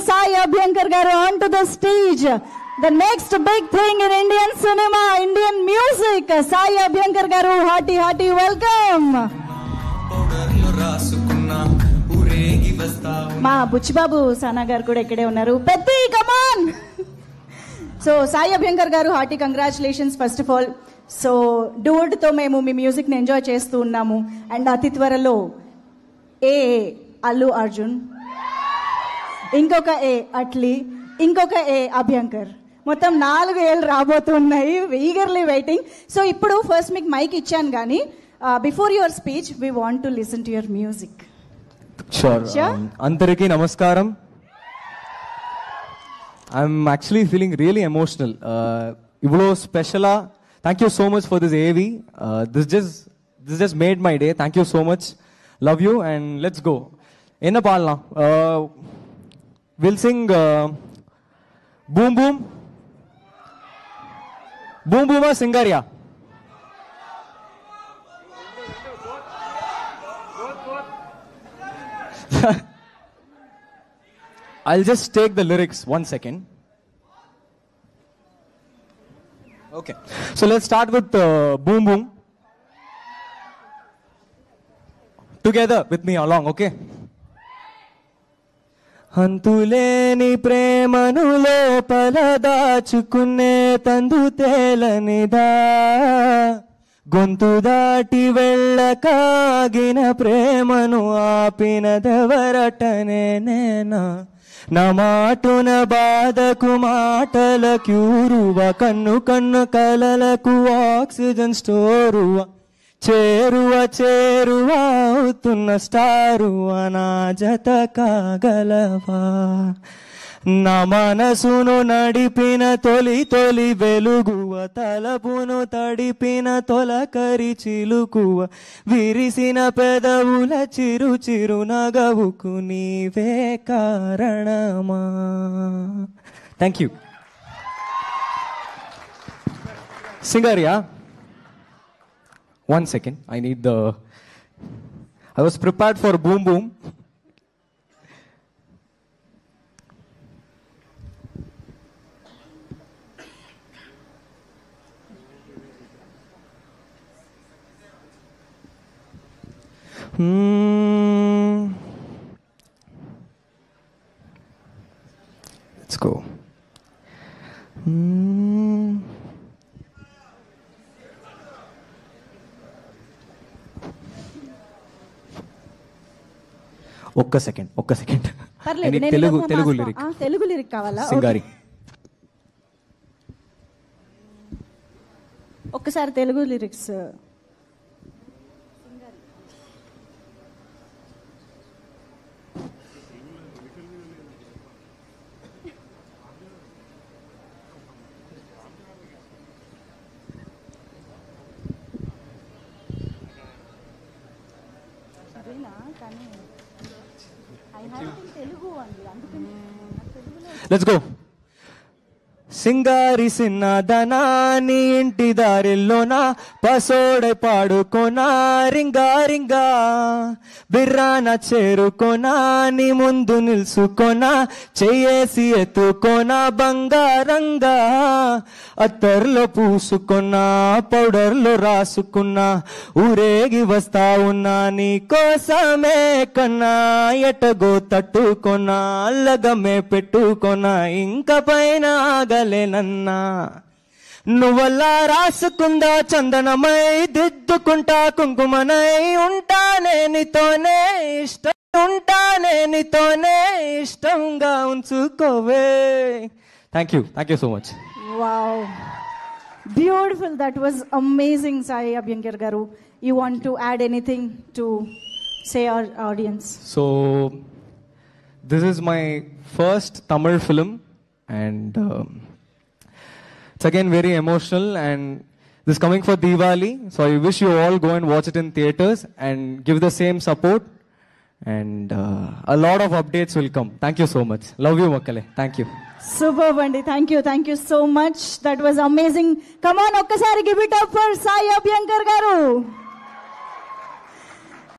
Sai Abhyankar garu onto the stage. The next big thing in Indian cinema, Indian music. Sai Abhyankar garu, hearty welcome. Ma Buchibabu Sana garu kuda ikkade unnaru. Petti, come on. So Sai Abhyankar garu, hearty congratulations first of all. So dude to memu me music ని enjoy చేస్తూ ఉన్నాము and అతి త్వరలో ఏ అల్లు అర్జున్, ఇంకొక ఏ అట్లీ, ఇంకొక ఏ అభ్యంకర్, మొత్తం 4 ఏళ్ళు రాబోతున్నాయి. Eagerly waiting. సో ఇప్పుడు ఫస్ట్ మీకు మైక్ ఇచ్చాను కానీ before your speech we want to listen to your music. అందరికీ నమస్కారం. I'm actually feeling really emotional. ఇవ్వలో స్పెషలా thank you so much for this AV. This just made my day. Thank you so much. Love you and let's go. என்ன பாடலாம்? We'll sing Boom Boom. Boom Boom or Singaria? I'll just take the lyrics 1 second. Okay. So let's start with Boom Boom. Together with me along, okay? అంతులేని ప్రేమను లోపల దాచుకునే తందు తేలనిదా, గొంతు దాటి వెళ్ళకాగిన ప్రేమను ఆపినదెవరటనే నేనా, నా మాటున బాధకు మాటల క్యూరువ, కన్ను కన్ను కలలకు ఆక్సిజన్ స్టోరువ, చేరువ అవుతున్న స్టారువ, నా జత కాగలవా, నా మనసును నడిపిన తొలి వెలుగువ, తలపును తడిపిన తొలకరి చిలుకువ, విరిసిన పెదవుల చిరు నగవుకు నీవే కారణమా. Thank you. సింగారియా? 1 second. I was prepared for Boom Boom. Let's go. ఒక్క సెకండ్. తెలుగు లిరిక్ కావాలా? సింగారి. ఒక్కసారి తెలుగు లిరిక్స్. Let's go. సింగారి సిన్నదనా నీ ఇంటి దారిల్లోనా పసోడై పాడుకోనా, రింగా బిర్రాన చేరుకోనా, నీ ముందు నిల్సుకోనా, చెయ్యేసి ఎత్తుకోనా, బంగారంగా అత్తర్లో పూసుకున్నా, పౌడర్లో రాసుకున్నా, ఊరేగి వస్తా ఉన్నా నీ కోసమే కన్నా, ఎటగో తట్టుకున్నా, అల్లగమే పెట్టుకున్నా, ఇంక పైన ఆగలేనన్నా, నువ్వల్లా రాసుకుందా చందనమై, దిద్దుకుంటా కుంకుమనై, ఉంటానే నీతోనే ఇష్టంగా ఉంచుకోవే. Thank you so much. Wow, beautiful. That was amazing. Sai Abhyankar garu, you want to add anything to say our audience? So this is my first Tamil film and it's again very emotional and this coming for Diwali, so I wish you all go and watch it in theaters and give the same support and a lot of updates will come. Thank you so much. Love you Makkale. Thank you. Super Bandi. Thank you so much. That was amazing. Come on, okkasari give it up for Sai Abhyankar garu.